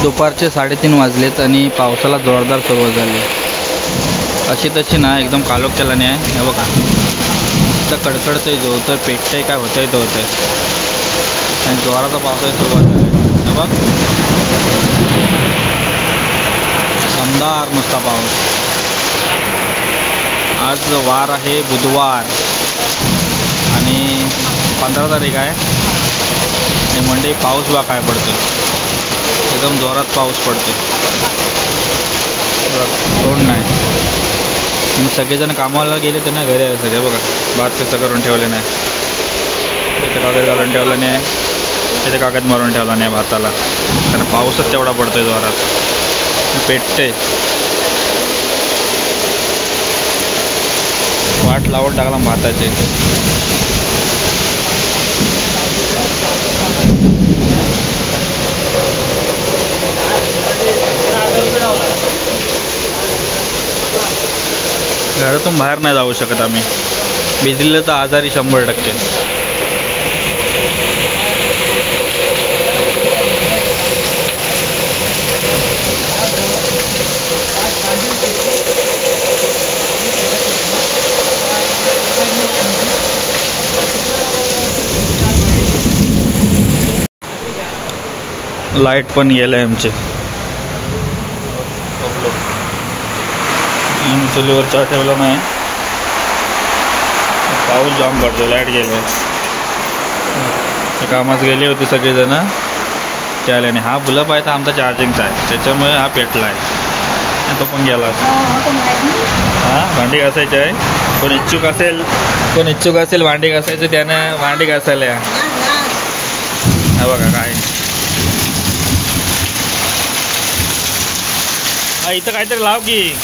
दुपारचे 3:30 वाजलेत आणि पावसाला जोरदार सुरुवात झाली. अशी तशी ना एकदम कालोख्याला नाही आहे. हे बघा इथं कडकडतंय, जोरतं पेटतंय, काय होतंय तर होतंय आणि जोराचा पावसाची सुरुवात झाली. हे बघ दमदार नुसता पाऊस. आज वार आहे बुधवार आणि 15 तारीख आहे आणि मंडे पाऊस बा काय पडतो, एकदम जोरात पाऊस पडतो. तोंड नाही. आणि सगळेजण कामाला गेले तर नाही, घरी आहे सगळे. बघा भात कसं करून ठेवले नाही, इथे कागद घालून ठेवला नाही, इथे कागद मारून ठेवला नाही भाताला, कारण पाऊसच तेवढा पडतोय जोरात, पेटते. वाट लावून टाकला भाताचे. घरातून बाहेर नाही जाऊ शकत आम्ही, भिजलेलं तर आजारी 100%. लाईट पण गेलं आहे आमचे. आणि चुलीवर चहा ठेवला नाही, पाऊस जाम पडतो, लाईट गेले. कामात गेली होती सगळेजण, ते आले नाही. हा बुलप आहे तर आमचा चार्जिंगचा आहे, त्याच्यामुळे हा पेटला आहे. तो पण गेला. हां भांडी घासायची आहे. कोण इच्छुक असेल भांडी घासायचं त्यानं भांडी घासायला या. हा बघा काय इथं काहीतरी लाव की.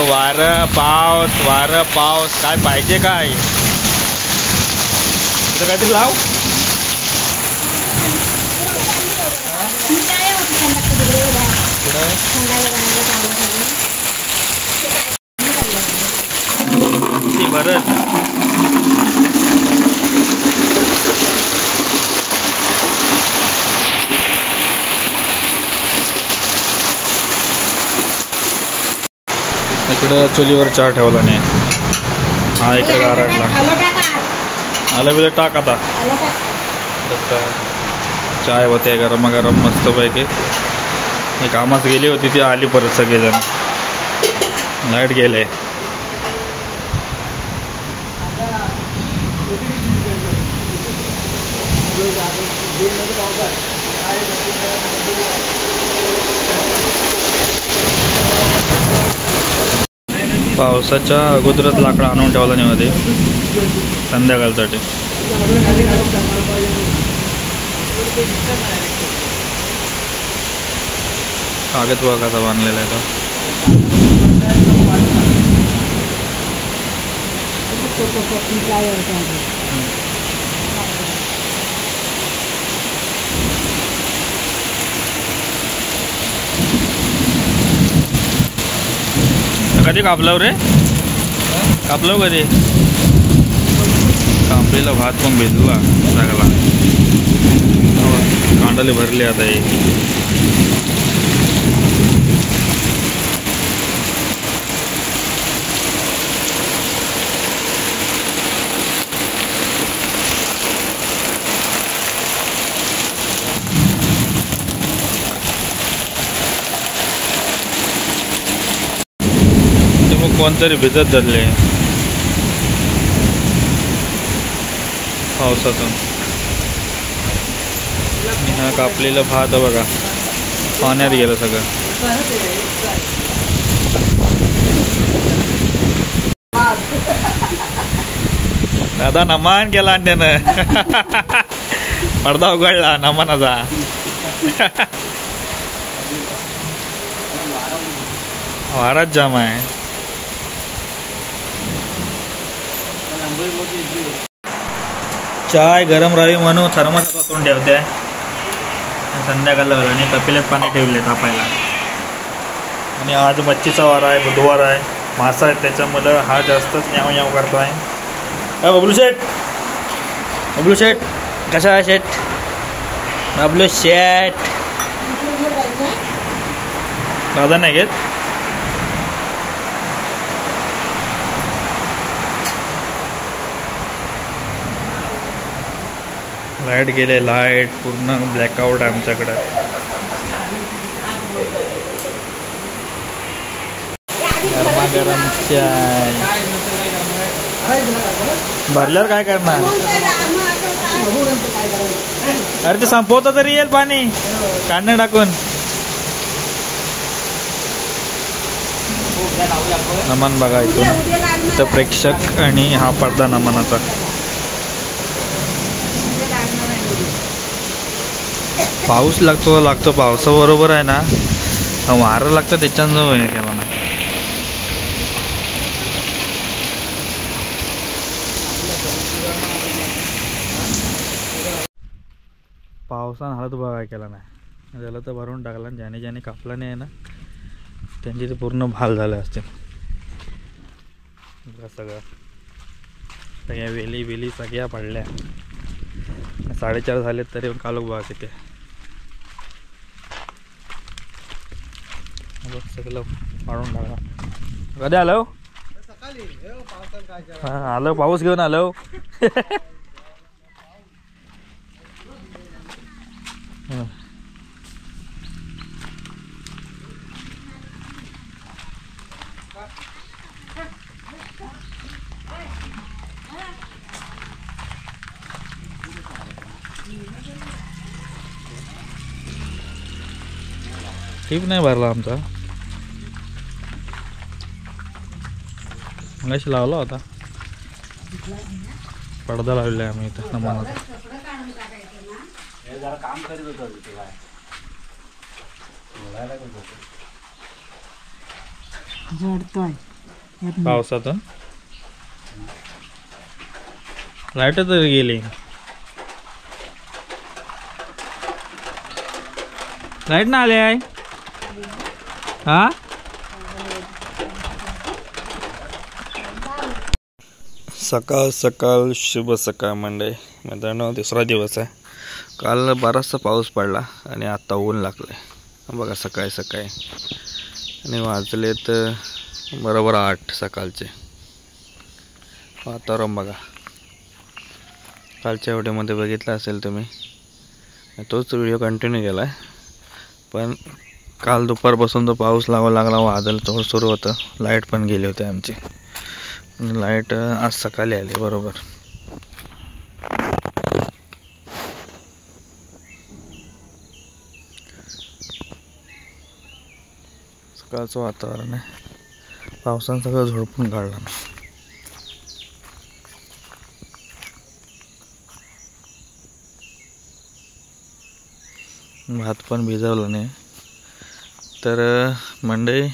वारं पाऊस काय पाहिजे काय, इथं काहीतरी लाव. बरं इकडं चुलीवर चहा ठेवला नाही. हा इकडे गारटला. आलं बिलं टाक आता. चाय होते गरमागरम मस्तपैकी. ही कामात गेली होती ती आली परत सगळेजण. लाईट गेले. पावसाच्या अगोदरच लाकडं आणून ठेवला नाही मध्ये संध्याकाळसाठी. कागद बघा कसा बांधलेला आहे तो. कधी कापलं रे? कापलं कधी? कापलेला भात पण भिजला लागला. कांडाले भरले आता हे. कोणतरी भिजत धरले पावसातून. हा कापलेलं भात बघा पाण्यात गेलं सगळं. दादा नमान केला आणि त्यानं पडदा उघडला नमानाचा. वाराच जाम आहे. चाय गरम राहावी म्हणून थर्मस करून ठेवते. संध्याकाळला आणि कपिल्यात पाणी ठेवले तापायला. आणि आज मच्छीचा वार आहे, बुधवार आहे, मासा आहे, त्याच्यामुळं हा जास्तच न्याव न्याव करतो आहे. बबलू शेठ कशा आहे शेठ? आपलं शेट दादा नाही घेत. लाईट गेले, लाईट पूर्ण ब्लॅकआउट आहे आमच्याकडे. गरमागरम चाय भरल्यावर काय करणार. अरे ते संपवता तरी येईल पाणी काढणं टाकून. नमन बघा इथं प्रेक्षक आणि हा पडदा नमनाचा. पाऊस लागतो पावसाबरोबर आहे ना वारं लागतं त्याच्यानं केला ना. पावसानं हालत बघा केला नाही. त्याला तर भरून टाकला. ज्याने ज्याने कापला नाही आहे ना त्यांची तर पूर्ण भाल झाले असते. सगळ्या वेली सगळ्या पडल्या. 4:30 झालेत तरी कालोख बघा किती. सगळं पाडून टाकला. कधी आलो आलो पाऊस घेऊन आलो. टीप नाही भरला आमचा. मगाशी लावला होता. पडदा लावलेला आहे आम्ही इथं नमानाचा. पावसातून लाईट तर गेली. लाईट ना आले आहे. हा सकाळ सकाळ शुभ सकाळ मंडळी. मित्रांनो दुसरा दिवस आहे. काल बराचसा पाऊस पडला आणि आता ऊन लागले बघा सकाळी सकाळी. आणि वाजलेत बरोबर 8 सकाळचे. वातावरण बघा. कालच्या व्हिडिओमध्ये बघितलं असेल तुम्ही. तोच व्हिडिओ कंटिन्यू केला आहे. पण काल दुपारपासून तो पाऊस लावा लागला. वादळ थोडं सुरू होतं. लाईट पण गेली होती आमची. लाईट आज सकाळी आली बरोबर. सकाळचं वातावरण आहे. पावसानं सगळं झोडपून काढलं. भात पण भिजवला नाही. तर मंडळी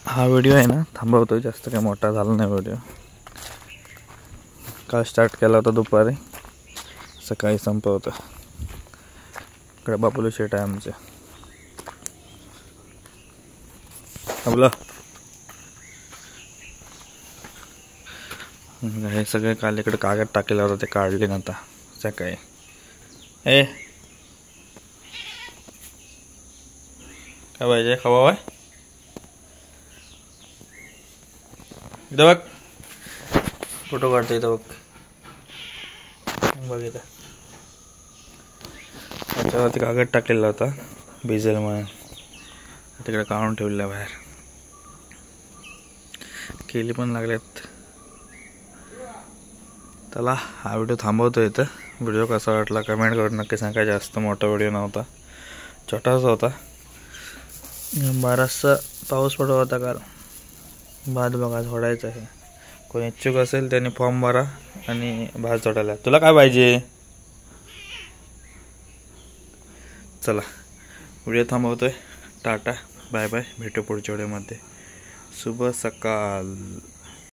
हा व्हिडिओ आहे ना थांबवतो. जास्त काय मोठा झाला नाही व्हिडिओ. काल स्टार्ट केला होता दुपारी. सकाळी संपवतो. इकडे बापूला शेट आहे आमचे. आपलं हे सगळे काल इकडे कागद टाकलेला होता ते काढले ना आता सकाळी. ए काय पाहिजे खावा आहे इथं बघ. फोटो काढतो इथं बघ. बघ इथं त्याच्यावरती कागद टाकलेला होता भिजेल म्हणून. तिकडे काढून ठेवलेला बाहेर. केली पण लागल्यात. चला हा व्हिडिओ थांबवतो इथं. व्हिडिओ कसा वाटला कमेंट करून नक्की सांगा. जास्त मोठा व्हिडिओ नव्हता. छोटासा होता. बराचसा पाऊस पडत होता काल. भात बघा झोडायचं आहे. कोणी इच्छुक असेल त्यांनी फॉर्म भरा आणि भात झोडायला. तुला काय पाहिजे. चला व्हिडिओ थांबवतोय. Tata bye bye. भेटू पुढच्या व्हिडिओमध्ये. शुभ सकाळ.